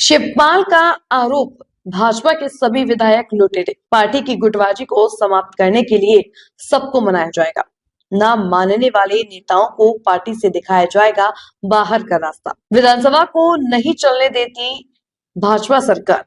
शिवपाल का आरोप, भाजपा के सभी विधायक लुटेरे। पार्टी की गुटबाजी को समाप्त करने के लिए सबको मनाया जाएगा। ना मानने वाले नेताओं को पार्टी से दिखाया जाएगा बाहर का रास्ता। विधानसभा को नहीं चलने देती भाजपा सरकार।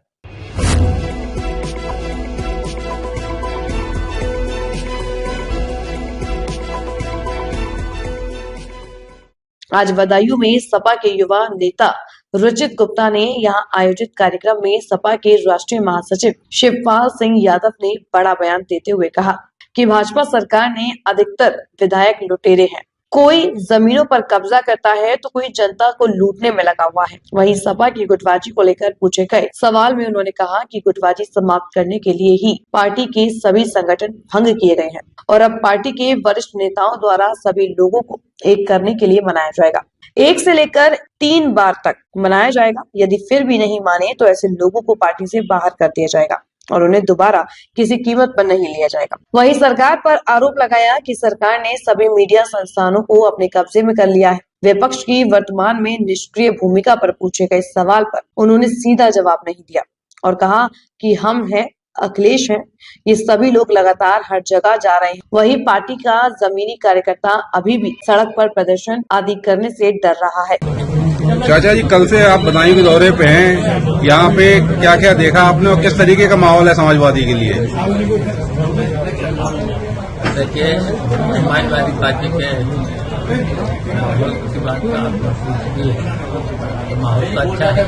आज बदायूं में सपा के युवा नेता रुचित गुप्ता ने यहां आयोजित कार्यक्रम में सपा के राष्ट्रीय महासचिव शिवपाल सिंह यादव ने बड़ा बयान देते हुए कहा कि भाजपा सरकार ने अधिकतर विधायक लुटेरे हैं। कोई जमीनों पर कब्जा करता है तो कोई जनता को लूटने में लगा हुआ है। वहीं सपा की गुटबाजी को लेकर पूछे गए सवाल में उन्होंने कहा कि गुटबाजी समाप्त करने के लिए ही पार्टी के सभी संगठन भंग किए गए हैं और अब पार्टी के वरिष्ठ नेताओं द्वारा सभी लोगों को एक करने के लिए मनाया जाएगा। 1 से लेकर 3 बार तक मनाया जाएगा। यदि फिर भी नहीं माने तो ऐसे लोगों को पार्टी से बाहर कर दिया जाएगा और उन्हें दोबारा किसी कीमत पर नहीं लिया जाएगा। वहीं सरकार पर आरोप लगाया कि सरकार ने सभी मीडिया संस्थानों को अपने कब्जे में कर लिया है। विपक्ष की वर्तमान में निष्क्रिय भूमिका पर पूछे गए सवाल पर उन्होंने सीधा जवाब नहीं दिया और कहा कि हम हैं, अखिलेश हैं, ये सभी लोग लगातार हर जगह जा रहे हैं। वहीं पार्टी का जमीनी कार्यकर्ता अभी भी सड़क पर प्रदर्शन आदि करने से डर रहा है। चाचा जी, कल से आप बदायूं के दौरे पे हैं, यहाँ पे क्या क्या देखा आपने और किस तरीके का माहौल है समाजवादी के लिए? देखिए, समाजवादी पार्टी के माहौल की बात का माहौल तो अच्छा है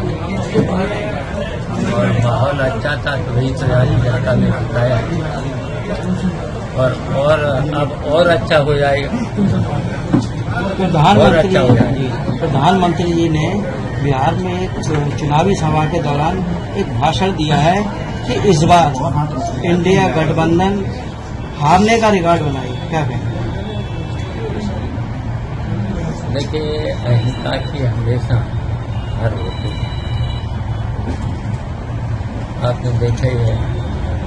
और माहौल अच्छा था तो वही तो आज जनता ने बताया और अब और अच्छा हो जाएगा। प्रधानमंत्री जी ने बिहार में एक चुनावी सभा के दौरान एक भाषण दिया है कि इस बार इंडिया गठबंधन हारने का रिकॉर्ड बनाएगी। क्या कहें? देखिए, अहिंसा की हमेशा हार होती है। आपने देखा ही है,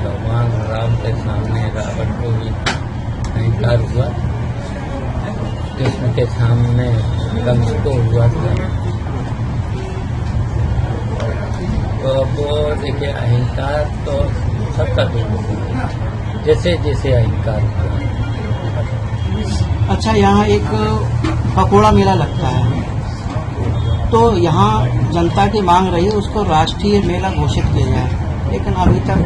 भगवान राम के सामने रावण को भी अहंकार हुआ, कृष्ण के सामने कंस को हुआ था। तो वो देखिए, अहंकार तो सबका दुख है, जैसे जैसे अहंकार हुआ। अच्छा, यहाँ एक पकोड़ा मेला लगता है तो यहाँ जनता की मांग रही है उसको राष्ट्रीय मेला घोषित किया जाए, लेकिन अभी तक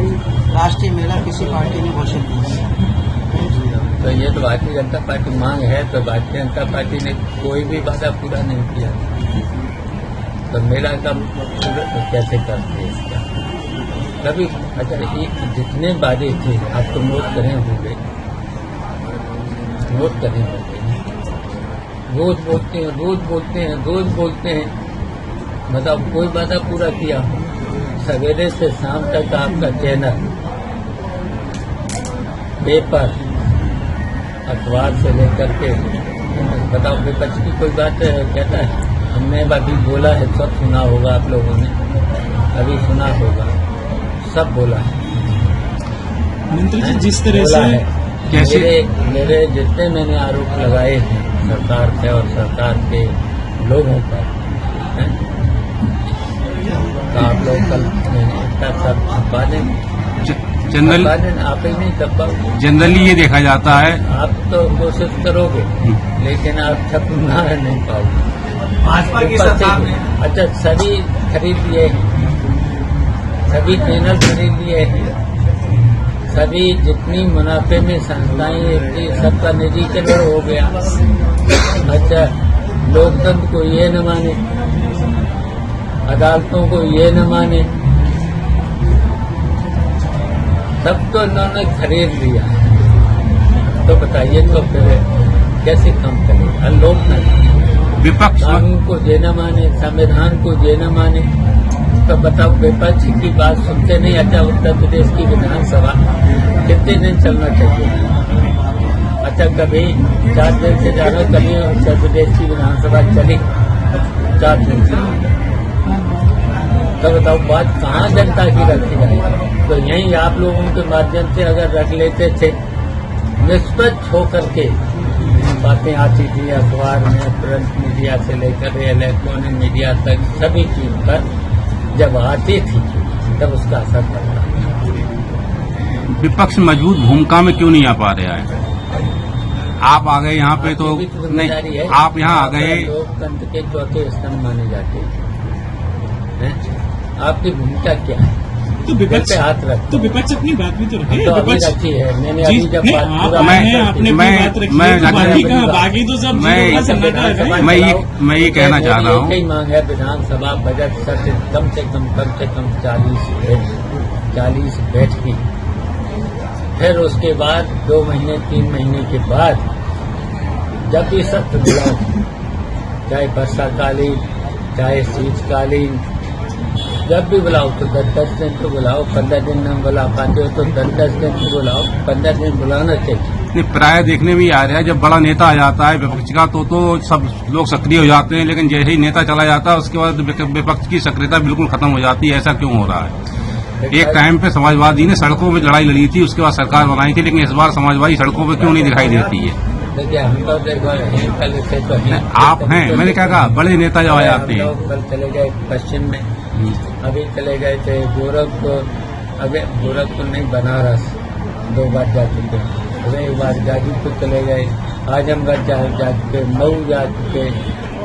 राष्ट्रीय मेला किसी पार्टी ने घोषित नहीं किया। तो ये तो भारतीय जनता पार्टी मांग है, तो भारतीय जनता पार्टी ने कोई भी वादा पूरा नहीं किया, तो मेला का कैसे करते हैं इसका? कभी अच्छा, जितने वादे थे आप तो नोट करें होंगे, नोट करें होंगे, रोज बोलते हैं, रोज बोलते हैं, रोज बोलते हैं, मतलब कोई वादा पूरा किया? सवेरे से शाम तक आपका चैनल, पेपर, अखबार से लेकर के बताओ, विपक्ष की कोई बात कहता है? हमने अभी बोला है, सब सुना होगा, आप लोगों ने अभी सुना होगा, सब बोला है। मंत्री जी, जिस तरह से कैसे मेरे जितने मैंने आरोप लगाए हैं सरकार पे और सरकार के लोगों पर, तो आप लोग कल सब छपा दें। जनरली आप ही नहीं छपा, जनरली ये देखा जाता है, आप तो कोशिश करोगे लेकिन आप छपना नहीं पाओगे। भाजपा की सरकार ने अच्छा, सभी खरीद लिए, सभी चैनल खरीद लिए, सभी जितनी मुनाफे में संस्थाएं थी सबका निजीकरण हो गया। अच्छा, लोकतंत्र को ये न माने, अदालतों को ये न माने, सब तो इन्होंने खरीद लिया, तो बताइए तो फिर कैसे काम करेगा लोकतंत्र? विपक्ष कानून को ये न माने, संविधान को ये न माने, तो बताओ विपक्ष की बात सुनते नहीं। अच्छा, उत्तर प्रदेश की विधानसभा कितने दिन चलना चाहिए? अच्छा, कभी 4 दिन से ज्यादा कभी उत्तर प्रदेश की विधानसभा चली 4 दिन से, तो बताओ बात कहाँ जनता की रखी जाए? तो यही आप लोगों के माध्यम से अगर रख लेते थे, निष्पक्ष होकर के बातें आती थी अखबार में, प्रिंट मीडिया से लेकर इलेक्ट्रॉनिक मीडिया तक, सभी चीज पर जब आती थी तब उसका असर पड़ता। विपक्ष मजबूत भूमिका में क्यों नहीं आ पा रहा है? आप आ गए यहाँ पे तो आपकी भी जिम्मेदारी नहीं, है। आप यहाँ आ गए। लोकतंत्र के चौथे स्तंभ माने जाते हैं। आपकी भूमिका क्या है? तो विपक्ष पे हाथ रख, तो विपक्ष अपनी बात भी तो रखे। तो अभी विपक्ष रखी है मैंने, जी, अभी जब नहीं, बात आप पूरा आए हैं, करती आपने थी। अपनी बात रखी मैं है, तो बाकी मैं- कहाँ, बाकी तो सब मैं- जीरो का सन्नाटा है भाई। मैं ये कहना चाह रहा हूँ। यही मांग है विधानसभा बजट सत्र कम से कम 40 बैठ की। फिर उसके बाद 2 महीने 3 महीने के बाद जब भी सत्र बुलाओ, चाहे वर्षाकालीन चाहे शीतकालीन, जब भी बुलाओ तो 10 दिन तो बुलाओ। 15 दिन न बुला पाते हो तो 10 दिन तो बुलाओ। 15 दिन बुलाना चाहिए। नहीं, प्राय देखने में ही आ रहा है, जब बड़ा नेता आ जाता है विपक्ष का तो सब लोग सक्रिय हो जाते हैं, लेकिन जैसे ही नेता चला जाता है उसके बाद विपक्ष की सक्रियता बिल्कुल खत्म हो जाती है। ऐसा क्यों हो रहा है? एक टाइम पे समाजवादी ने सड़कों में लड़ाई लड़ी थी, उसके बाद सरकार बनाई थी, लेकिन इस बार समाजवादी सड़कों पे क्यों नहीं दिखाई देती है? देखिए हम तो देखो कल से तो हैं। आप हैं, मैंने क्या कहा, बड़े नेता जो आ जाते हम हैं। लोग कल चले गए पश्चिम में, अभी चले गए थे गोरखपुर, अभी गोरखपुर नहीं बनारस 2 बार जा चुके हैं। अभी एक बार गाजीपुर चले गए, आजमगढ़ जा चुके, मऊ जा चुके,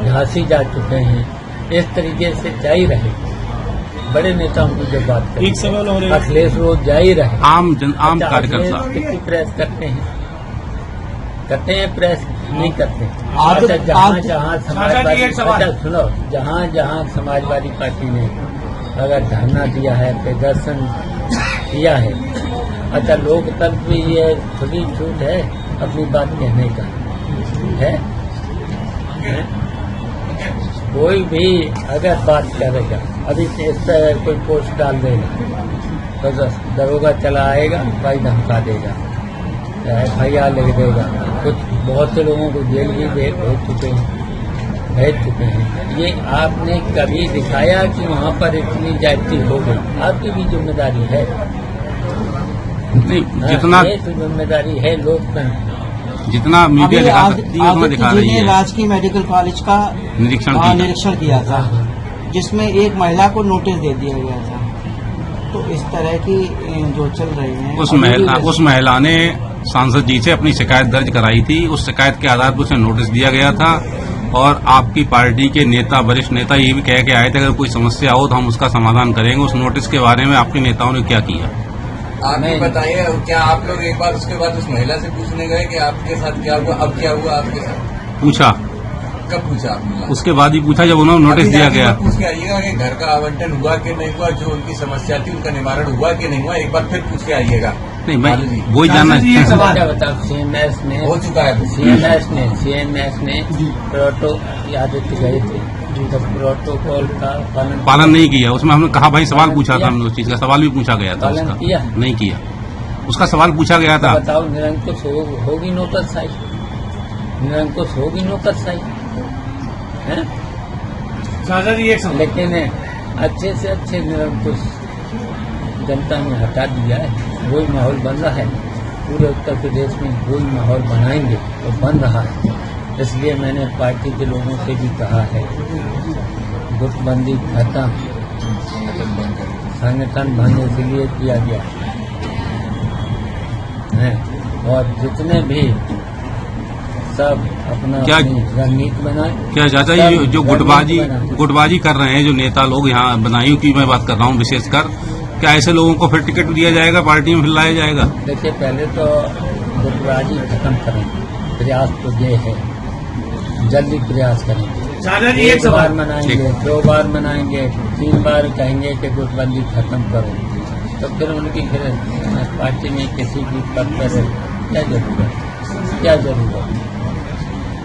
झांसी जा चुके हैं। इस तरीके से जा ही रहे बड़े नेताओं की जो बात करें। एक सवाल और है। अखिलेश रोज जा ही रहे। आम अच्छा, कार्यकर्ता अखिलेश कितनी प्रेस करते हैं प्रेस नहीं करते। आप- अच्छा, जहाँ आप- जहाँ समाजवादी, अच्छा सुनो, जहाँ जहाँ समाजवादी पार्टी ने अगर धरना दिया है, प्रदर्शन किया है, अच्छा लोकतंत्र में ये थोड़ी छूट है अपनी बात कहने का है? कोई भी अगर बात करेगा, अभी इस पर कोई पोस्ट डाल देगा तो दरोगा चला आएगा, भाई धमका देगा, FIR लिख देगा। कुछ बहुत से लोगों को जेल भी भेज चुके हैं। ये आपने कभी दिखाया कि वहाँ पर इतनी जाति हो गई? आपकी भी जिम्मेदारी है। नहीं, जितना ये तो जिम्मेदारी है लोकतंत्र। जितना मीडिया अभी दिखा सकती है उतना दिखा रही है। राजकीय मेडिकल कॉलेज का निरीक्षण हाँ, किया। निरीक्षण किया था, जिसमें एक महिला को नोटिस दे दिया गया था। तो इस तरह की जो चल रही है, उस महिला ने सांसद जी से अपनी शिकायत दर्ज कराई थी। उस शिकायत के आधार पर उसे नोटिस दिया गया था और आपकी पार्टी के नेता, वरिष्ठ नेता ये भी कह के आए थे अगर कोई समस्या हो तो हम उसका समाधान करेंगे। उस नोटिस के बारे में आपके नेताओं ने क्या किया? आप ही बताइए, क्या आप लोग एक बार उसके बाद उस महिला से पूछने गए कि आपके साथ क्या हुआ, अब क्या हुआ आपके साथ? पूछा। कब पूछा आपने? उसके बाद ही पूछा जब उन्होंने नोटिस दिया गया। पूछ के आइएगा कि घर का आवंटन हुआ कि नहीं हुआ, जो उनकी समस्या थी उनका निवारण हुआ कि नहीं हुआ, एक बार फिर पूछ के आइएगा। नहीं, मैं वही जानना क्या बताओ, CMS ने हो चुका है। CMS ने प्रोटो आदित्य गए थे, तो प्रोटोकॉल का पालन नहीं किया। उसमें हमने कहा भाई, सवाल पूछा था हमने, उस चीज का सवाल भी पूछा गया था। पालन उसका किया? नहीं किया, उसका सवाल पूछा गया था। बताओ, निरंकुश होगी नौकरशाही, निरंकुश होगी नौकरशाही है? लेकिन अच्छे से अच्छे निरंकुश जनता ने हटा दिया है। वही माहौल बन रहा है पूरे उत्तर प्रदेश में, वही माहौल बनाएंगे तो बन रहा है। इसलिए मैंने पार्टी के लोगों से भी कहा है, गुटबंदी खत्म, संगठन भंग इसलिए किया गया है। और जितने भी सब अपना रणनीति बनाए। क्या चाचा जी जो गुटबाजी कर रहे हैं जो नेता लोग, यहाँ बदायूं की मैं बात कर रहा हूँ विशेषकर, क्या ऐसे लोगों को फिर टिकट दिया जाएगा, पार्टी में फिर लाया जाएगा? देखिए, पहले तो गुटबाजी खत्म करेंगे, प्रयास तो ये है, जल्दी प्रयास करेंगे। एक बार मनाएंगे, 2 बार मनाएंगे, 3 बार कहेंगे कि गुटबंदी खत्म करो, तो फिर उनकी फिर पार्टी में किसी भी पद पर क्या जरूरत?